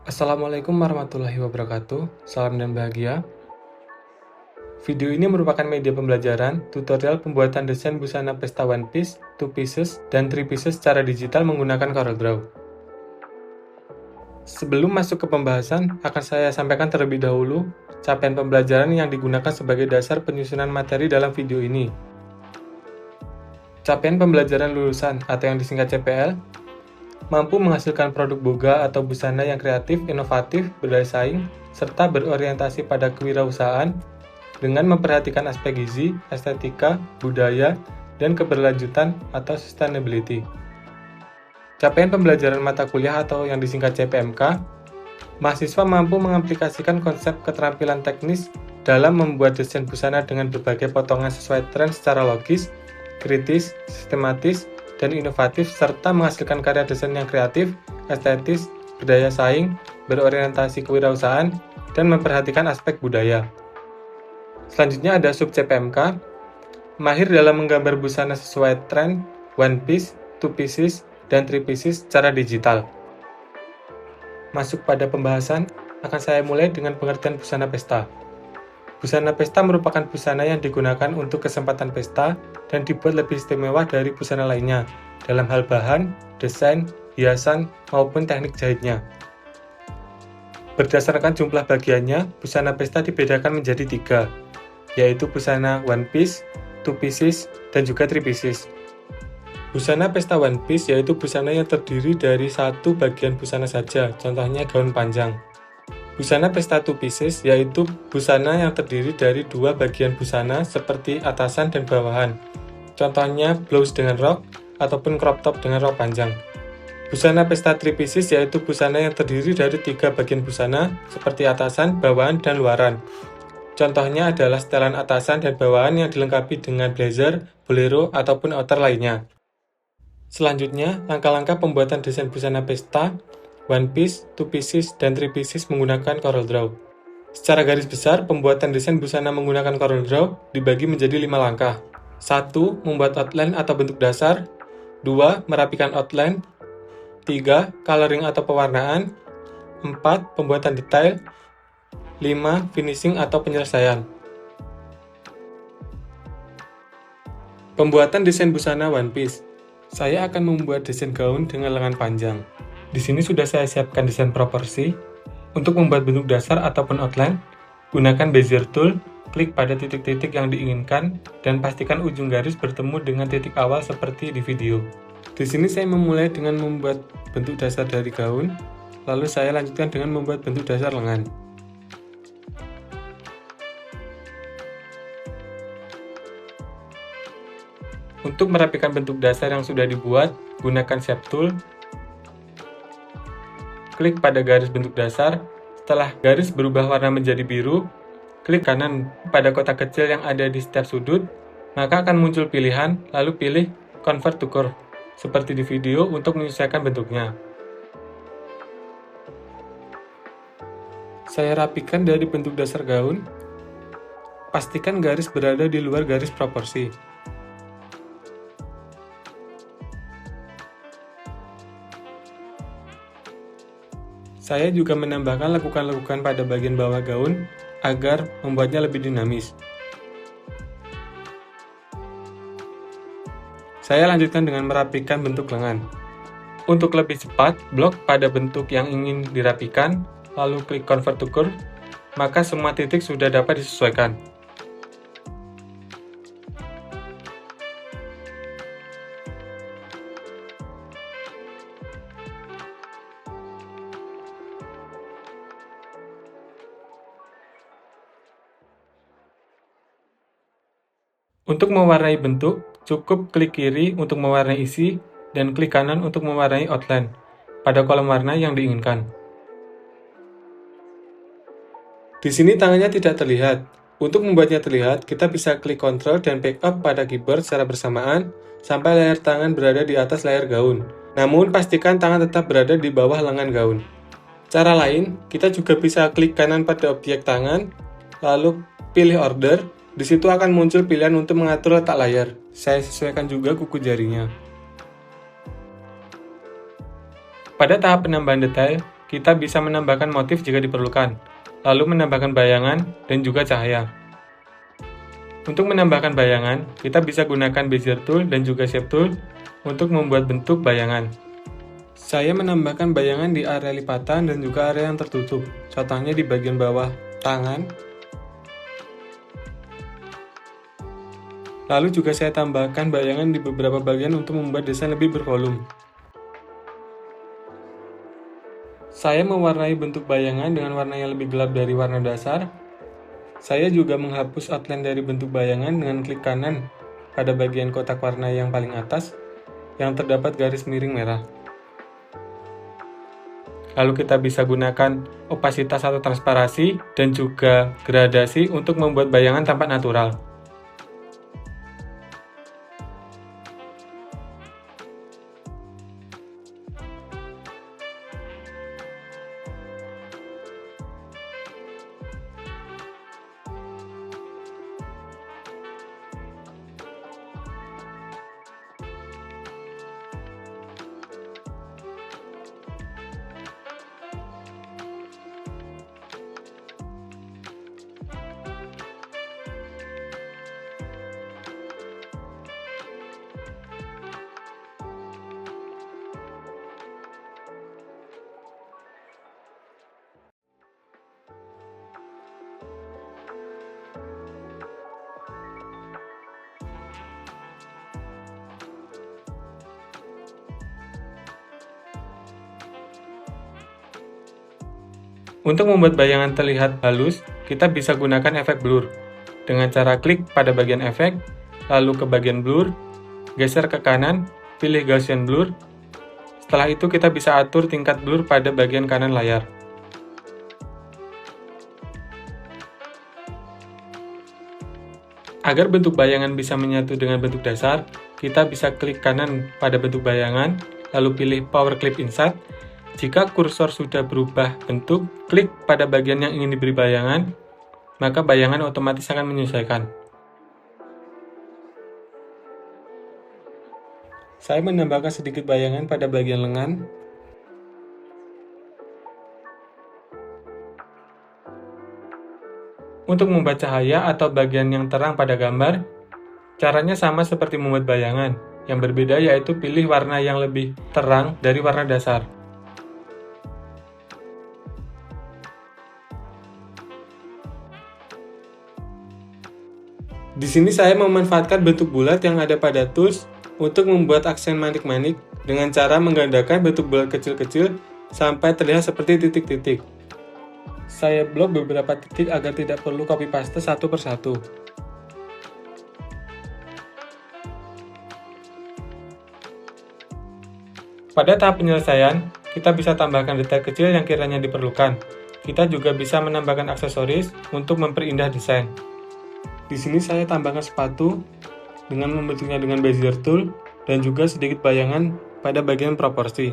Assalamualaikum warahmatullahi wabarakatuh, salam dan bahagia. Video ini merupakan media pembelajaran, tutorial pembuatan desain busana pesta one piece, two pieces, dan three pieces secara digital menggunakan CorelDRAW. Sebelum masuk ke pembahasan, akan saya sampaikan terlebih dahulu capaian pembelajaran yang digunakan sebagai dasar penyusunan materi dalam video ini. Capaian pembelajaran lulusan atau yang disingkat CPL mampu menghasilkan produk boga atau busana yang kreatif, inovatif, berdaya saing, serta berorientasi pada kewirausahaan dengan memperhatikan aspek gizi, estetika, budaya, dan keberlanjutan atau sustainability. Capaian pembelajaran mata kuliah atau yang disingkat CPMK, mahasiswa mampu mengaplikasikan konsep keterampilan teknis dalam membuat desain busana dengan berbagai potongan sesuai tren secara logis, kritis, sistematis, dan inovatif, serta menghasilkan karya desain yang kreatif, estetis, berdaya saing, berorientasi kewirausahaan, dan memperhatikan aspek budaya. Selanjutnya ada sub CPMK, mahir dalam menggambar busana sesuai tren, one piece, two pieces, dan three pieces secara digital. Masuk pada pembahasan, akan saya mulai dengan pengertian busana pesta. Busana pesta merupakan busana yang digunakan untuk kesempatan pesta dan dibuat lebih istimewa dari busana lainnya dalam hal bahan, desain, hiasan, maupun teknik jahitnya. Berdasarkan jumlah bagiannya, busana pesta dibedakan menjadi 3, yaitu busana one piece, two pieces, dan juga three pieces. Busana pesta one piece yaitu busana yang terdiri dari satu bagian busana saja, contohnya gaun panjang. Busana pesta two pieces yaitu busana yang terdiri dari dua bagian busana seperti atasan dan bawahan. Contohnya blouse dengan rok ataupun crop top dengan rok panjang. Busana pesta three pieces yaitu busana yang terdiri dari 3 bagian busana seperti atasan, bawahan, dan luaran. Contohnya adalah setelan atasan dan bawahan yang dilengkapi dengan blazer, bolero, ataupun outer lainnya. Selanjutnya, langkah-langkah pembuatan desain busana pesta one piece, two pieces, dan three pieces menggunakan CorelDRAW. Secara garis besar, pembuatan desain busana menggunakan CorelDRAW dibagi menjadi 5 langkah. 1. Membuat outline atau bentuk dasar. 2. Merapikan outline. 3. Coloring atau pewarnaan. 4. Pembuatan detail. 5. Finishing atau penyelesaian. Pembuatan desain busana one piece. Saya akan membuat desain gaun dengan lengan panjang. Di sini sudah saya siapkan desain proporsi. Untuk membuat bentuk dasar ataupun outline, gunakan Bezier tool, klik pada titik-titik yang diinginkan, dan pastikan ujung garis bertemu dengan titik awal seperti di video. Di sini saya memulai dengan membuat bentuk dasar dari gaun, lalu saya lanjutkan dengan membuat bentuk dasar lengan. Untuk merapikan bentuk dasar yang sudah dibuat, gunakan Shape tool, klik pada garis bentuk dasar. Setelah garis berubah warna menjadi biru, klik kanan pada kotak kecil yang ada di setiap sudut, maka akan muncul pilihan, lalu pilih Convert to Curve, seperti di video untuk menyesuaikan bentuknya. Saya rapikan dari bentuk dasar gaun, pastikan garis berada di luar garis proporsi. Saya juga menambahkan lekukan-lekukan pada bagian bawah gaun agar membuatnya lebih dinamis. Saya lanjutkan dengan merapikan bentuk lengan. Untuk lebih cepat, blok pada bentuk yang ingin dirapikan, lalu klik Convert to Curve, maka semua titik sudah dapat disesuaikan. Untuk mewarnai bentuk, cukup klik kiri untuk mewarnai isi, dan klik kanan untuk mewarnai outline pada kolom warna yang diinginkan. Di sini tangannya tidak terlihat. Untuk membuatnya terlihat, kita bisa klik Ctrl dan Pick Up pada keyboard secara bersamaan sampai layar tangan berada di atas layar gaun. Namun, pastikan tangan tetap berada di bawah lengan gaun. Cara lain, kita juga bisa klik kanan pada objek tangan, lalu pilih Order. Di situ akan muncul pilihan untuk mengatur letak layar. Saya sesuaikan juga kuku jarinya. Pada tahap penambahan detail, kita bisa menambahkan motif jika diperlukan, lalu menambahkan bayangan dan juga cahaya. Untuk menambahkan bayangan, kita bisa gunakan Bezier Tool dan juga Shape Tool untuk membuat bentuk bayangan. Saya menambahkan bayangan di area lipatan dan juga area yang tertutup, contohnya di bagian bawah tangan. Lalu juga saya tambahkan bayangan di beberapa bagian untuk membuat desain lebih bervolume. Saya mewarnai bentuk bayangan dengan warna yang lebih gelap dari warna dasar. Saya juga menghapus outline dari bentuk bayangan dengan klik kanan pada bagian kotak warna yang paling atas, yang terdapat garis miring merah. Lalu kita bisa gunakan opasitas atau transparasi dan juga gradasi untuk membuat bayangan tampak natural. Untuk membuat bayangan terlihat halus, kita bisa gunakan efek blur. Dengan cara klik pada bagian efek, lalu ke bagian blur, geser ke kanan, pilih Gaussian Blur. Setelah itu kita bisa atur tingkat blur pada bagian kanan layar. Agar bentuk bayangan bisa menyatu dengan bentuk dasar, kita bisa klik kanan pada bentuk bayangan, lalu pilih Power Clip Insert. Jika kursor sudah berubah bentuk, klik pada bagian yang ingin diberi bayangan, maka bayangan otomatis akan menyesuaikan. Saya menambahkan sedikit bayangan pada bagian lengan. Untuk membuat cahaya atau bagian yang terang pada gambar, caranya sama seperti membuat bayangan. Yang berbeda yaitu pilih warna yang lebih terang dari warna dasar. Di sini saya memanfaatkan bentuk bulat yang ada pada tools untuk membuat aksen manik-manik dengan cara menggandakan bentuk bulat kecil-kecil sampai terlihat seperti titik-titik. Saya blok beberapa titik agar tidak perlu copy paste satu persatu. Pada tahap penyelesaian, kita bisa tambahkan detail kecil yang kiranya diperlukan. Kita juga bisa menambahkan aksesoris untuk memperindah desain. Di sini saya tambahkan sepatu dengan membentuknya dengan Bezier Tool dan juga sedikit bayangan pada bagian proporsi.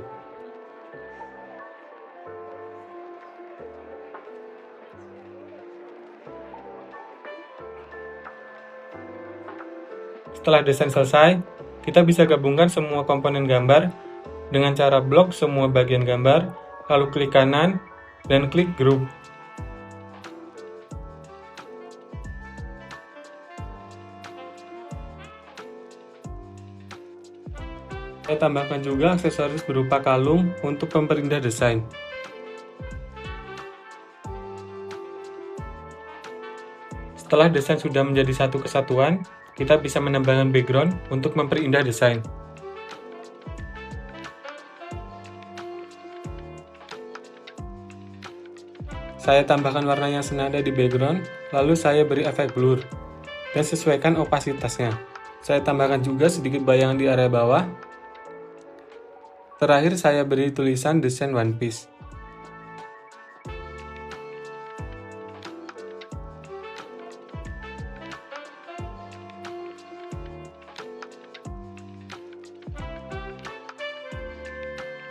Setelah desain selesai, kita bisa gabungkan semua komponen gambar dengan cara blok semua bagian gambar, lalu klik kanan dan klik Group. Saya tambahkan juga aksesoris berupa kalung untuk memperindah desain. Setelah desain sudah menjadi satu kesatuan, kita bisa menambahkan background untuk memperindah desain. Saya tambahkan warna yang senada di background, lalu saya beri efek blur, dan sesuaikan opasitasnya. Saya tambahkan juga sedikit bayangan di area bawah. Terakhir saya beri tulisan desain One Piece.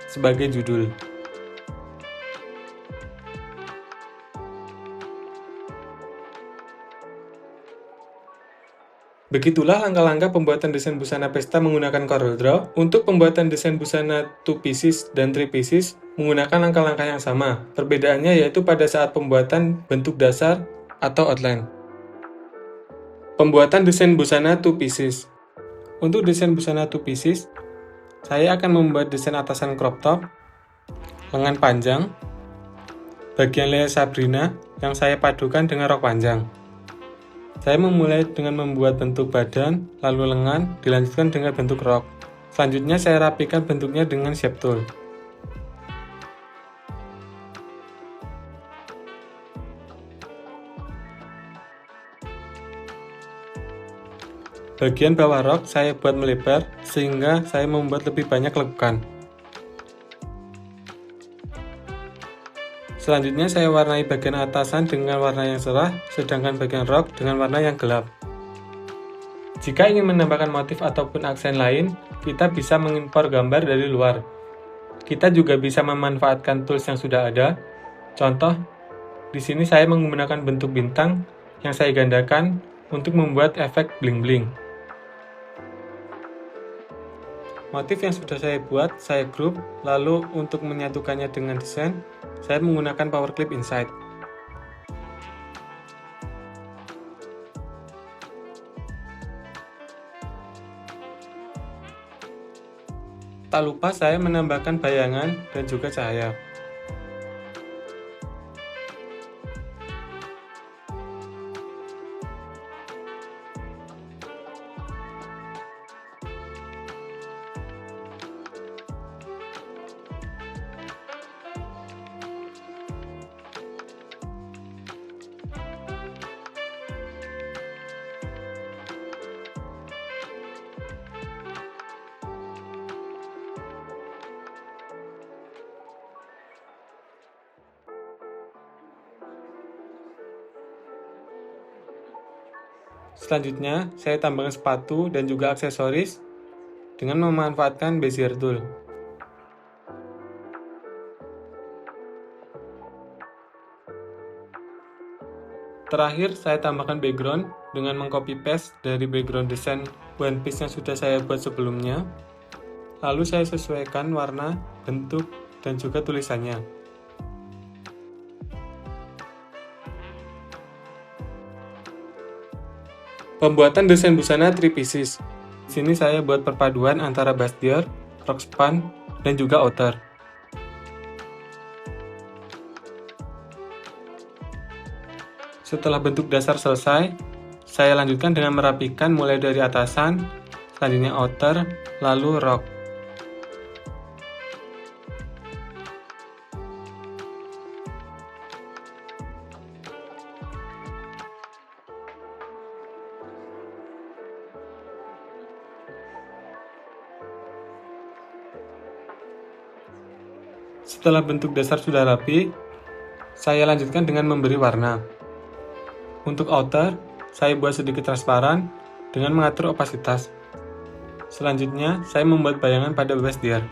Sebagai judul. Begitulah langkah-langkah pembuatan desain busana pesta menggunakan CorelDRAW. Untuk pembuatan desain busana 2 pieces dan 3 pieces menggunakan langkah-langkah yang sama. Perbedaannya yaitu pada saat pembuatan bentuk dasar atau outline. Pembuatan desain busana 2 pieces. Untuk desain busana 2 pieces, saya akan membuat desain atasan crop top, lengan panjang, bagian leher Sabrina yang saya padukan dengan rok panjang. Saya memulai dengan membuat bentuk badan, lalu lengan, dilanjutkan dengan bentuk rok. Selanjutnya saya rapikan bentuknya dengan shape tool. Bagian bawah rok saya buat melebar, sehingga saya membuat lebih banyak lekukan. Selanjutnya saya warnai bagian atasan dengan warna yang cerah, sedangkan bagian rok dengan warna yang gelap. Jika ingin menambahkan motif ataupun aksen lain, kita bisa mengimpor gambar dari luar. Kita juga bisa memanfaatkan tools yang sudah ada. Contoh, di sini saya menggunakan bentuk bintang yang saya gandakan untuk membuat efek bling-bling. Motif yang sudah saya buat, saya group, lalu untuk menyatukannya dengan desain, saya menggunakan Power Clip Inside. Tak lupa saya menambahkan bayangan dan juga cahaya. Selanjutnya, saya tambahkan sepatu dan juga aksesoris dengan memanfaatkan Bezier Tool. Terakhir, saya tambahkan background dengan mengcopy paste dari background desain one piece yang sudah saya buat sebelumnya. Lalu saya sesuaikan warna, bentuk, dan juga tulisannya. Pembuatan desain busana 3 pieces. Di sini saya buat perpaduan antara bustier, rok span, dan juga outer. Setelah bentuk dasar selesai, saya lanjutkan dengan merapikan mulai dari atasan, selanjutnya outer, lalu rok. Setelah bentuk dasar sudah rapi, saya lanjutkan dengan memberi warna. Untuk outer, saya buat sedikit transparan dengan mengatur opasitas. Selanjutnya, saya membuat bayangan pada bustier.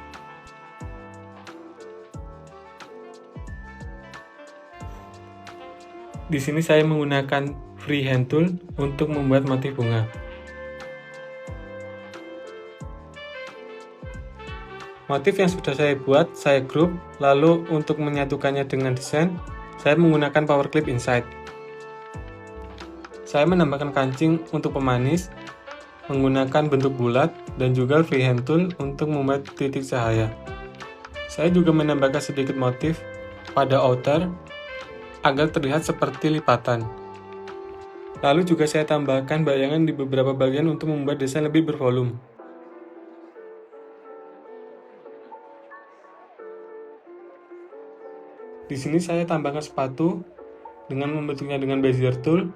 Di sini saya menggunakan freehand tool untuk membuat motif bunga. Motif yang sudah saya buat, saya group, lalu untuk menyatukannya dengan desain, saya menggunakan Power Clip Inside. Saya menambahkan kancing untuk pemanis, menggunakan bentuk bulat, dan juga freehand tool untuk membuat titik cahaya. Saya juga menambahkan sedikit motif pada outer, agar terlihat seperti lipatan. Lalu juga saya tambahkan bayangan di beberapa bagian untuk membuat desain lebih bervolume. Di sini saya tambahkan sepatu dengan membentuknya dengan Bezier Tool.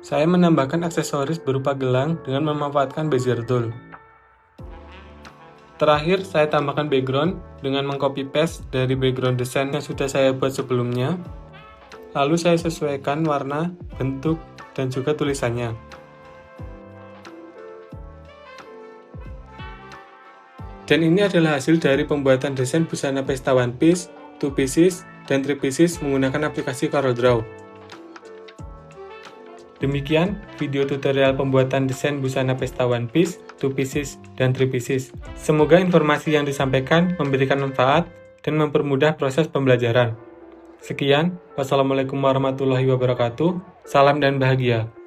Saya menambahkan aksesoris berupa gelang dengan memanfaatkan Bezier Tool. Terakhir, saya tambahkan background dengan mengcopy paste dari background desain yang sudah saya buat sebelumnya. Lalu saya sesuaikan warna, bentuk, dan juga tulisannya. Dan ini adalah hasil dari pembuatan desain busana pesta one piece, 2 pieces, dan 3 pieces menggunakan aplikasi CorelDRAW. Demikian video tutorial pembuatan desain busana pesta one piece, two pieces, dan three pieces. Semoga informasi yang disampaikan memberikan manfaat dan mempermudah proses pembelajaran. Sekian, wassalamualaikum warahmatullahi wabarakatuh. Salam dan bahagia.